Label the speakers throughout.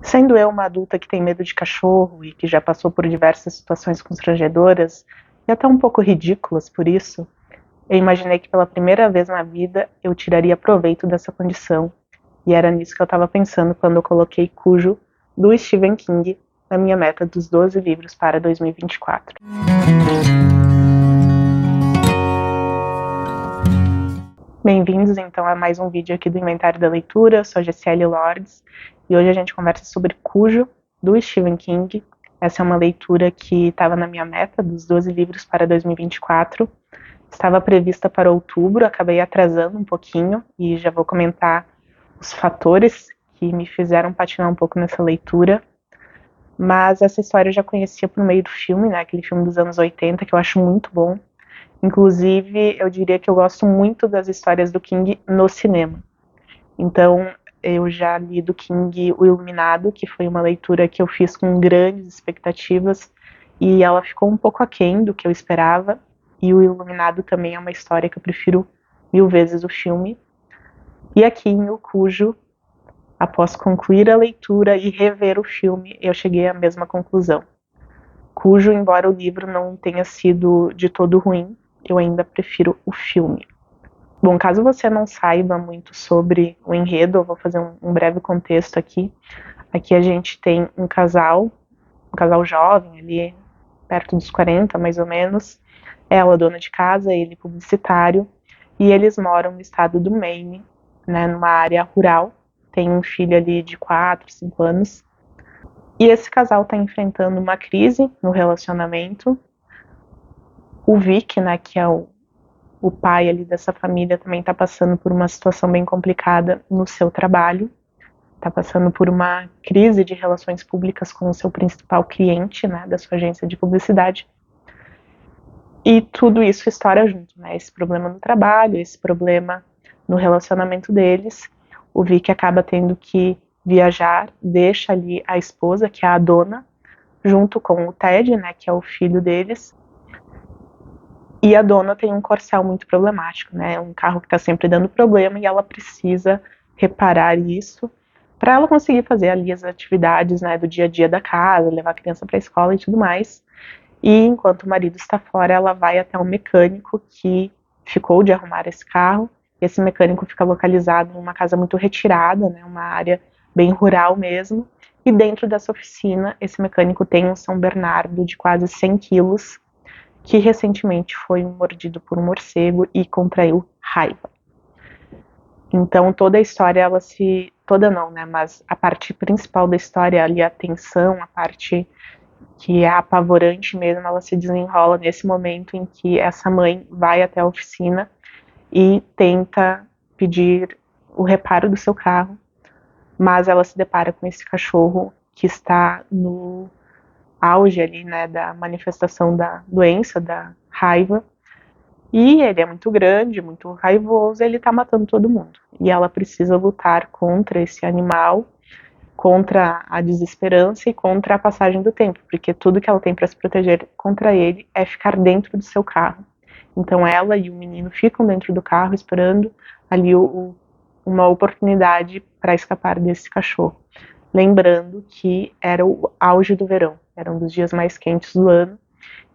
Speaker 1: Sendo eu uma adulta que tem medo de cachorro e que já passou por diversas situações constrangedoras e até um pouco ridículas por isso, eu imaginei que pela primeira vez na vida eu tiraria proveito dessa condição. E era nisso que eu estava pensando quando eu coloquei Cujo, do Stephen King, na minha meta dos 12 livros para 2024. Bem-vindos então a mais um vídeo aqui do Inventário da Leitura. Eu sou a Gessiele Lordes e hoje a gente conversa sobre Cujo, do Stephen King. Essa é uma leitura que estava na minha meta dos 12 livros para 2024. Estava prevista para outubro, acabei atrasando um pouquinho e já vou comentar os fatores que me fizeram patinar um pouco nessa leitura. Mas essa história eu já conhecia por meio do filme, né? Aquele filme dos anos 80 que eu acho muito bom. Inclusive, eu diria que eu gosto muito das histórias do King no cinema. Então, eu já li do King O Iluminado, que foi uma leitura que eu fiz com grandes expectativas e ela ficou um pouco aquém do que eu esperava. E O Iluminado também é uma história que eu prefiro 1000 vezes o filme. E aqui em O Cujo, após concluir a leitura e rever o filme, eu cheguei à mesma conclusão. Cujo, embora o livro não tenha sido de todo ruim, eu ainda prefiro o filme. Bom, caso você não saiba muito sobre o enredo, eu vou fazer um breve contexto aqui. Aqui a gente tem um casal jovem ali, perto dos 40 mais ou menos. Ela dona de casa, ele publicitário, e eles moram no estado do Maine, né, numa área rural. Tem um filho ali de 4, 5 anos. E esse casal está enfrentando uma crise no relacionamento. O Vic, né, que é o pai ali dessa família, também está passando por uma situação bem complicada no seu trabalho. Está passando por uma crise de relações públicas com o seu principal cliente, né, da sua agência de publicidade. E tudo isso estoura junto, né? Esse problema no trabalho, esse problema no relacionamento deles. O Vic acaba tendo que viajar, deixa ali a esposa, que é a dona, junto com o Ted, né, que é o filho deles. E a dona tem um Corcel muito problemático, né? Um carro que está sempre dando problema e ela precisa reparar isso para ela conseguir fazer ali as atividades, né, do dia a dia da casa, levar a criança para a escola e tudo mais. E enquanto o marido está fora, ela vai até um mecânico que ficou de arrumar esse carro. Esse mecânico fica localizado numa casa muito retirada, né, uma área bem rural mesmo. E dentro dessa oficina, esse mecânico tem um São Bernardo de quase 100 quilos, que recentemente foi mordido por um morcego e contraiu raiva. Então toda a história, ela se... toda não, né, mas a parte principal da história ali, a tensão, a parte que é apavorante mesmo, ela se desenrola nesse momento em que essa mãe vai até a oficina e tenta pedir o reparo do seu carro, mas ela se depara com esse cachorro que está no auge ali, né, da manifestação da doença, da raiva, e ele é muito grande, muito raivoso, ele tá matando todo mundo. E ela precisa lutar contra esse animal, contra a desesperança e contra a passagem do tempo, porque tudo que ela tem para se proteger contra ele é ficar dentro do seu carro. Então ela e o menino ficam dentro do carro esperando ali uma oportunidade para escapar desse cachorro. Lembrando que era o auge do verão, era um dos dias mais quentes do ano,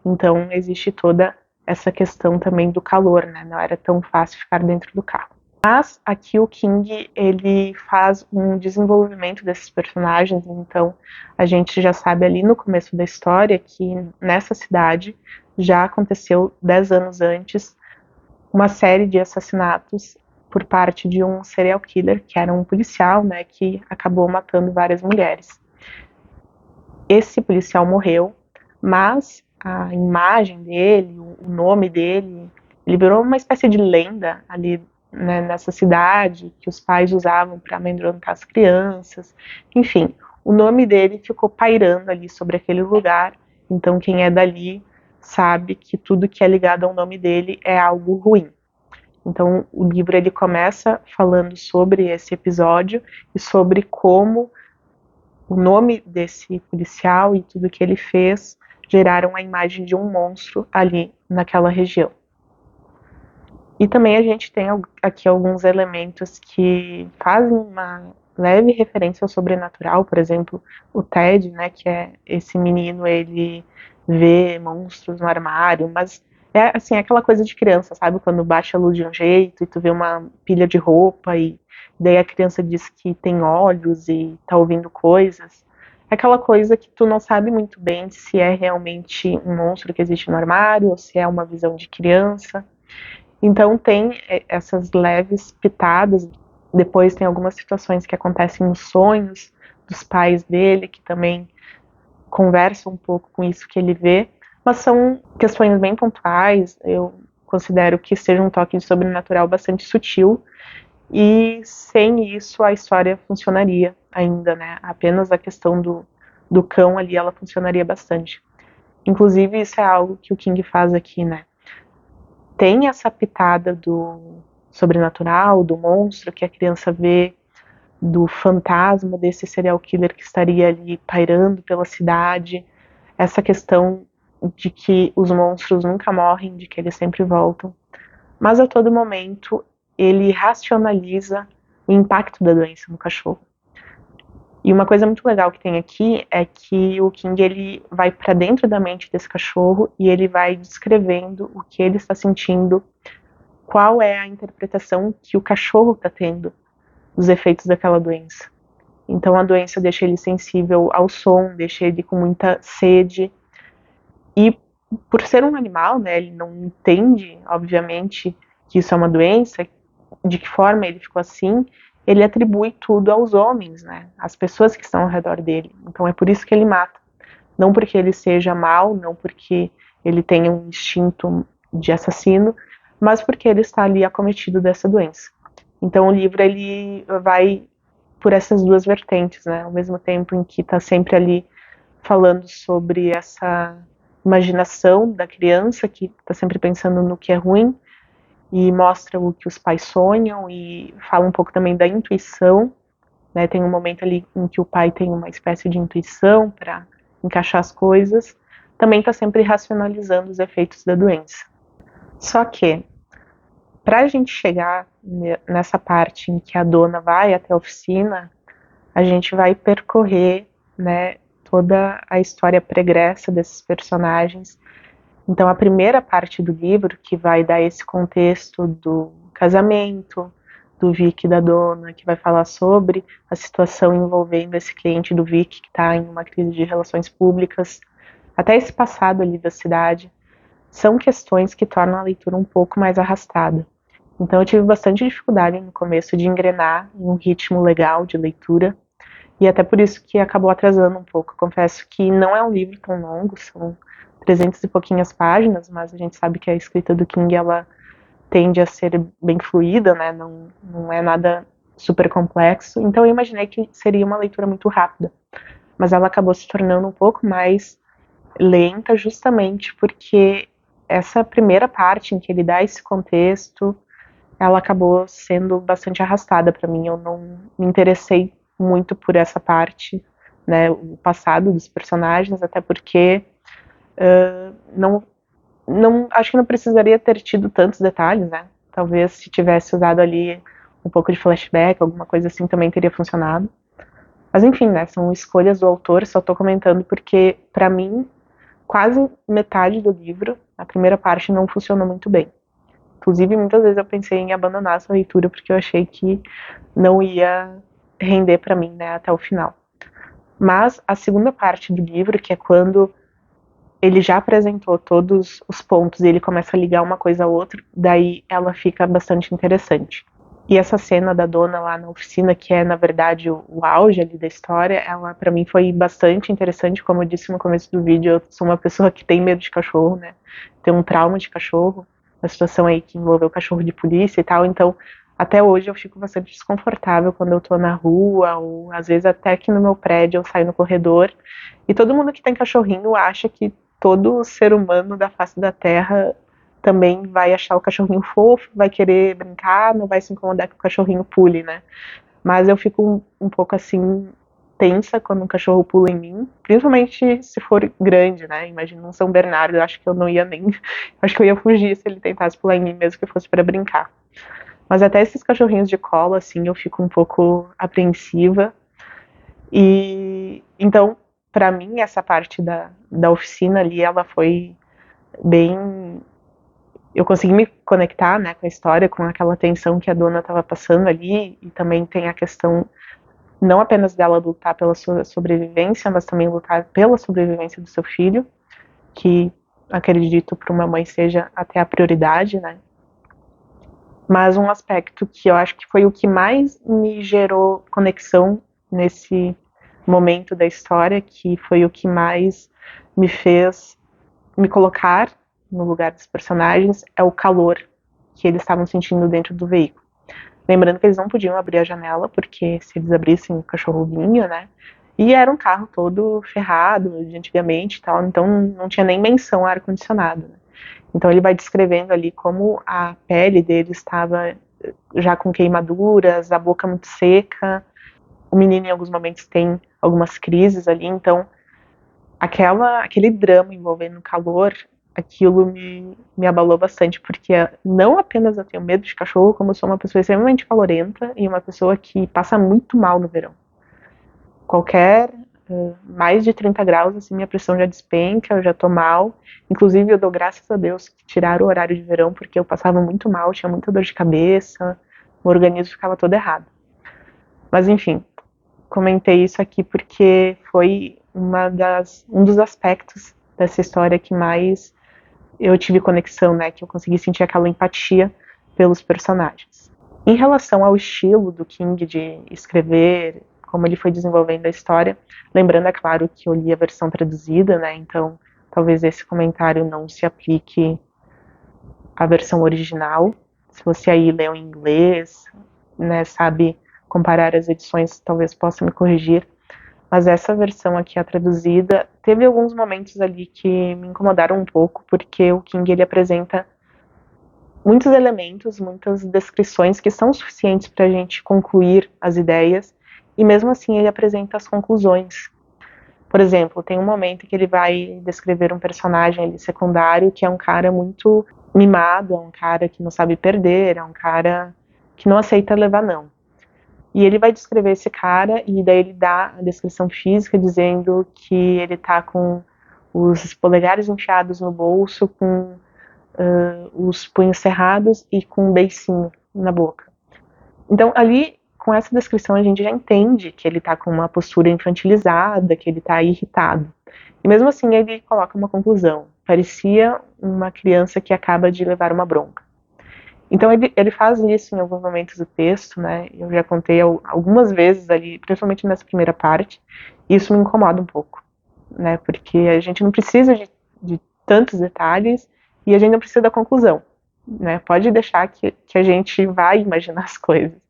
Speaker 1: então existe toda essa questão também do calor, né? Não era tão fácil ficar dentro do carro. Mas aqui o King, ele faz um desenvolvimento desses personagens, então a gente já sabe ali no começo da história que nessa cidade já aconteceu 10 anos antes uma série de assassinatos por parte de um serial killer, que era um policial, né, que acabou matando várias mulheres. Esse policial morreu, mas a imagem dele, o nome dele, ele virou uma espécie de lenda ali, né, nessa cidade, que os pais usavam para amedrontar as crianças. Enfim, o nome dele ficou pairando ali sobre aquele lugar, então quem é dali sabe que tudo que é ligado ao nome dele é algo ruim. Então o livro ele começa falando sobre esse episódio e sobre como o nome desse policial e tudo que ele fez geraram a imagem de um monstro ali naquela região. E também a gente tem aqui alguns elementos que fazem leve referência ao sobrenatural. Por exemplo, o Ted, né, que é esse menino, ele vê monstros no armário, mas é assim, aquela coisa de criança, sabe? Quando baixa a luz de um jeito e tu vê uma pilha de roupa e daí a criança diz que tem olhos e tá ouvindo coisas. É aquela coisa que tu não sabe muito bem se é realmente um monstro que existe no armário ou se é uma visão de criança. Então tem essas leves pitadas. Depois tem algumas situações que acontecem nos sonhos dos pais dele, que também conversam um pouco com isso que ele vê, mas são questões bem pontuais. Eu considero que seja um toque de sobrenatural bastante sutil, e sem isso a história funcionaria ainda, né? Apenas a questão do cão ali, ela funcionaria bastante. Inclusive, isso é algo que o King faz aqui, né? Tem essa pitada do sobrenatural, do monstro que a criança vê, do fantasma desse serial killer que estaria ali pairando pela cidade, essa questão de que os monstros nunca morrem, de que eles sempre voltam, mas a todo momento ele racionaliza o impacto da doença no cachorro. E uma coisa muito legal que tem aqui é que o King ele vai para dentro da mente desse cachorro e ele vai descrevendo o que ele está sentindo, qual é a interpretação que o cachorro está tendo dos efeitos daquela doença. Então a doença deixa ele sensível ao som, deixa ele com muita sede. E por ser um animal, né, ele não entende, obviamente, que isso é uma doença, de que forma ele ficou assim, ele atribui tudo aos homens, né, às pessoas que estão ao redor dele. Então é por isso que ele mata. Não porque ele seja mau, não porque ele tenha um instinto de assassino, mas porque ele está ali acometido dessa doença. Então o livro ele vai por essas duas vertentes, né, ao mesmo tempo em que está sempre ali falando sobre essa imaginação da criança que está sempre pensando no que é ruim e mostra o que os pais sonham e fala um pouco também da intuição, né? Tem um momento ali em que o pai tem uma espécie de intuição para encaixar as coisas, também está sempre racionalizando os efeitos da doença. Só que para a gente chegar nessa parte em que a dona vai até a oficina, a gente vai percorrer, né, toda a história pregressa desses personagens. Então, a primeira parte do livro, que vai dar esse contexto do casamento, do Vic e da dona, que vai falar sobre a situação envolvendo esse cliente do Vic, que está em uma crise de relações públicas, até esse passado ali da cidade, são questões que tornam a leitura um pouco mais arrastada. Então, eu tive bastante dificuldade no começo de engrenar em um ritmo legal de leitura, e até por isso que acabou atrasando um pouco. Confesso que não é um livro tão longo, são 300 e pouquinhas páginas, mas a gente sabe que a escrita do King, ela tende a ser bem fluida, né? Não é nada super complexo. Então eu imaginei que seria uma leitura muito rápida, mas ela acabou se tornando um pouco mais lenta justamente porque essa primeira parte em que ele dá esse contexto, ela acabou sendo bastante arrastada para mim. Eu não me interessei muito por essa parte, né, o passado dos personagens, até porque não acho que não precisaria ter tido tantos detalhes, né? Talvez se tivesse usado ali um pouco de flashback, alguma coisa assim, também teria funcionado. Mas enfim, né, são escolhas do autor, só tô comentando porque, para mim, quase metade do livro, a primeira parte, não funcionou muito bem. Inclusive, muitas vezes eu pensei em abandonar essa leitura porque eu achei que não ia render para mim, né, até o final. Mas a segunda parte do livro, que é quando ele já apresentou todos os pontos e ele começa a ligar uma coisa a outra, daí ela fica bastante interessante. E essa cena da dona lá na oficina, que é na verdade o auge ali da história, ela para mim foi bastante interessante. Como eu disse no começo do vídeo, eu sou uma pessoa que tem medo de cachorro, né? Tem um trauma de cachorro, uma situação aí que envolveu cachorro de polícia e tal, então até hoje eu fico bastante desconfortável quando eu tô na rua, ou às vezes até aqui no meu prédio eu saio no corredor, e todo mundo que tem cachorrinho acha que todo ser humano da face da terra também vai achar o cachorrinho fofo, vai querer brincar, não vai se incomodar que o cachorrinho pule, né? Mas eu fico um pouco assim tensa quando um cachorro pula em mim, principalmente se for grande, né? Imagina um São Bernardo, eu acho que eu não ia nem, acho que eu ia fugir se ele tentasse pular em mim mesmo que fosse para brincar. Mas até esses cachorrinhos de cola, assim, eu fico um pouco apreensiva. E então, para mim, essa parte da oficina ali, ela foi bem. Eu consegui me conectar, né, com a história, com aquela tensão que a dona estava passando ali, e também tem a questão não apenas dela lutar pela sua sobrevivência, mas também lutar pela sobrevivência do seu filho, que acredito para uma mãe seja até a prioridade, né? Mas um aspecto que eu acho que foi o que mais me gerou conexão nesse momento da história, que foi o que mais me fez me colocar no lugar dos personagens, é o calor que eles estavam sentindo dentro do veículo. Lembrando que eles não podiam abrir a janela, porque se eles abrissem o cachorro vinha, né? E era um carro todo ferrado de antigamente e tal, então não tinha nem menção a ar-condicionado. Né? Então ele vai descrevendo ali como a pele dele estava já com queimaduras, a boca muito seca. O menino em alguns momentos tem algumas crises ali, então aquele drama envolvendo o calor, aquilo me abalou bastante, porque não apenas eu tenho medo de cachorro, como eu sou uma pessoa extremamente calorenta e uma pessoa que passa muito mal no verão. Qualquer mais de 30 graus, assim, minha pressão já despenca, eu já tô mal. Inclusive, eu dou graças a Deus que tiraram o horário de verão, porque eu passava muito mal, tinha muita dor de cabeça, o organismo ficava todo errado. Mas, enfim, comentei isso aqui porque foi um dos aspectos dessa história que mais eu tive conexão, né, que eu consegui sentir aquela empatia pelos personagens. Em relação ao estilo do King de escrever, como ele foi desenvolvendo a história, lembrando, é claro, que eu li a versão traduzida, né, então talvez esse comentário não se aplique à versão original. Se você aí leu em inglês, né, sabe comparar as edições, talvez possa me corrigir. Mas essa versão aqui, a traduzida, teve alguns momentos ali que me incomodaram um pouco, porque o King ele apresenta muitos elementos, muitas descrições que são suficientes para a gente concluir as ideias, e mesmo assim ele apresenta as conclusões. Por exemplo, tem um momento que ele vai descrever um personagem ali secundário que é um cara muito mimado, é um cara que não sabe perder, é um cara que não aceita levar não. E ele vai descrever esse cara e daí ele dá a descrição física dizendo que ele tá com os polegares enfiados no bolso, com os punhos cerrados e com um beicinho na boca. Então ali, com essa descrição, a gente já entende que ele tá com uma postura infantilizada, que ele tá irritado. E mesmo assim ele coloca uma conclusão. Parecia uma criança que acaba de levar uma bronca. Então ele faz isso em alguns momentos do texto, né? Eu já contei algumas vezes ali, principalmente nessa primeira parte, e isso me incomoda um pouco, né? Porque a gente não precisa de tantos detalhes e a gente não precisa da conclusão, né? Pode deixar que a gente vai imaginar as coisas.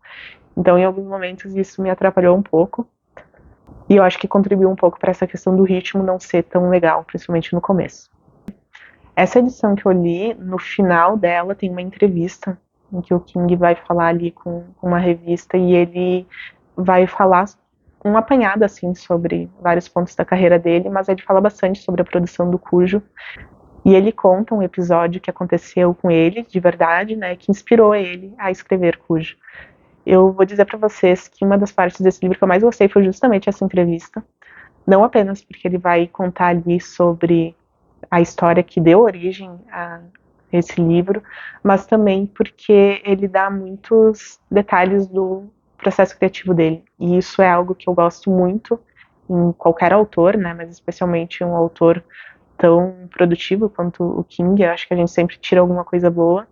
Speaker 1: Então, em alguns momentos isso me atrapalhou um pouco e eu acho que contribuiu um pouco para essa questão do ritmo não ser tão legal, principalmente no começo. Essa edição que eu li, no final dela tem uma entrevista em que o King vai falar ali com uma revista e ele vai falar um apanhado assim sobre vários pontos da carreira dele, mas ele fala bastante sobre a produção do Cujo e ele conta um episódio que aconteceu com ele de verdade, né, que inspirou ele a escrever Cujo. Eu vou dizer para vocês que uma das partes desse livro que eu mais gostei foi justamente essa entrevista, não apenas porque ele vai contar ali sobre a história que deu origem a esse livro, mas também porque ele dá muitos detalhes do processo criativo dele. E isso é algo que eu gosto muito em qualquer autor, né, mas especialmente um autor tão produtivo quanto o King. Eu acho que a gente sempre tira alguma coisa boa,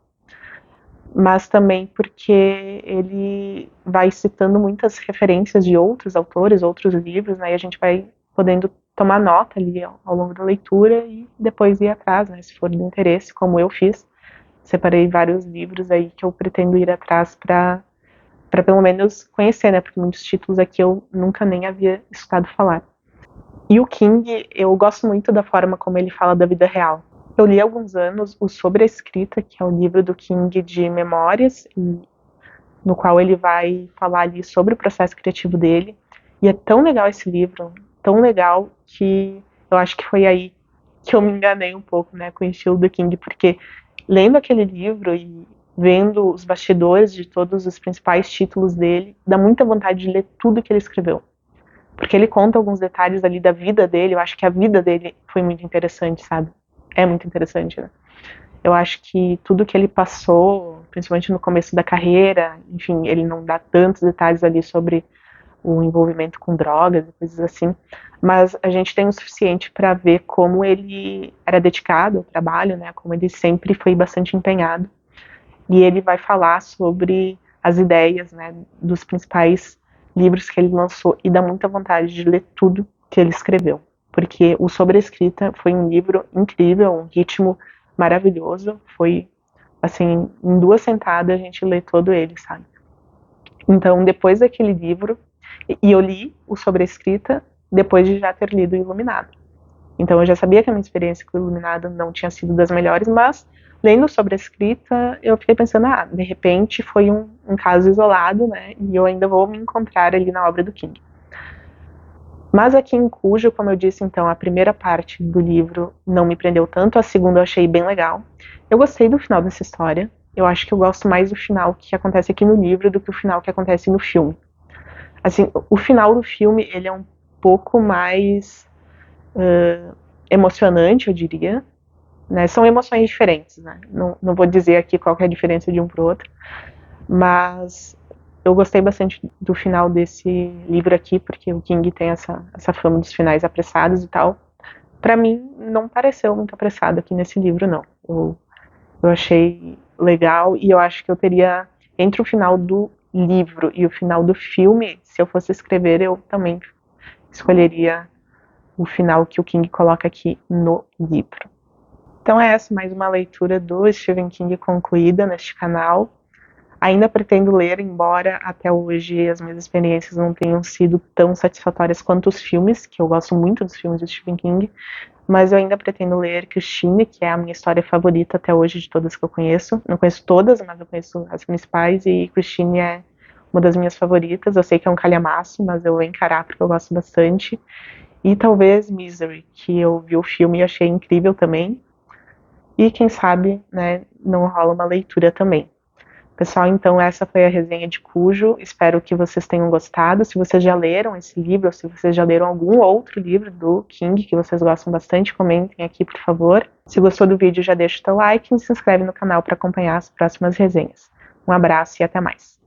Speaker 1: mas também porque ele vai citando muitas referências de outros autores, outros livros, né, e a gente vai podendo tomar nota ali ao longo da leitura e depois ir atrás, né, se for do interesse, como eu fiz. Separei vários livros aí que eu pretendo ir atrás para pelo menos conhecer, né, porque muitos títulos aqui eu nunca nem havia escutado falar. E o King, eu gosto muito da forma como ele fala da vida real. Eu li há alguns anos o Sobre a Escrita, que é o livro do King de memórias, no qual ele vai falar ali sobre o processo criativo dele. E é tão legal esse livro, tão legal, que eu acho que foi aí que eu me enganei um pouco, né, com o estilo do King, porque lendo aquele livro e vendo os bastidores de todos os principais títulos dele, dá muita vontade de ler tudo que ele escreveu. Porque ele conta alguns detalhes ali da vida dele, eu acho que a vida dele foi muito interessante, sabe? É muito interessante, né? Eu acho que tudo que ele passou, principalmente no começo da carreira, enfim, ele não dá tantos detalhes ali sobre o envolvimento com drogas e coisas assim, mas a gente tem o suficiente para ver como ele era dedicado ao trabalho, né? Como ele sempre foi bastante empenhado. E ele vai falar sobre as ideias, né, dos principais livros que ele lançou, e dá muita vontade de ler tudo que ele escreveu, porque o Sobre a Escrita foi um livro incrível, um ritmo maravilhoso, foi assim, em 2 sentadas a gente lê todo ele, sabe? Então, depois daquele livro, e eu li o Sobre a Escrita depois de já ter lido o Iluminado. Então eu já sabia que a minha experiência com o Iluminado não tinha sido das melhores, mas lendo sobre a escrita, eu fiquei pensando, de repente foi um caso isolado, né, e eu ainda vou me encontrar ali na obra do King. Mas aqui em Cujo, como eu disse, então, a primeira parte do livro não me prendeu tanto, a segunda eu achei bem legal. Eu gostei do final dessa história, eu acho que eu gosto mais do final que acontece aqui no livro do que o final que acontece no filme. Assim, o final do filme, ele é um pouco mais emocionante, eu diria, né? São emoções diferentes, né? Não vou dizer aqui qual que é a diferença de um pro outro, mas eu gostei bastante do final desse livro aqui, porque o King tem essa fama dos finais apressados e tal. Pra mim, não pareceu muito apressado aqui nesse livro, não. Eu achei legal, e eu acho que eu teria, entre o final do livro e o final do filme, se eu fosse escrever, eu também escolheria o final que o King coloca aqui no livro. Então é essa, mais uma leitura do Stephen King concluída neste canal. Ainda pretendo ler, embora até hoje as minhas experiências não tenham sido tão satisfatórias quanto os filmes, que eu gosto muito dos filmes do Stephen King, mas eu ainda pretendo ler Christine, que é a minha história favorita até hoje de todas que eu conheço. Não conheço todas, mas eu conheço as principais, e Christine é uma das minhas favoritas. Eu sei que é um calhamaço, mas eu vou encarar porque eu gosto bastante. E talvez Misery, que eu vi o filme e achei incrível também. E quem sabe, né, não rola uma leitura também. Pessoal, então essa foi a resenha de Cujo. Espero que vocês tenham gostado. Se vocês já leram esse livro, ou se vocês já leram algum outro livro do King que vocês gostam bastante, comentem aqui, por favor. Se gostou do vídeo, já deixa o teu like e se inscreve no canal para acompanhar as próximas resenhas. Um abraço e até mais.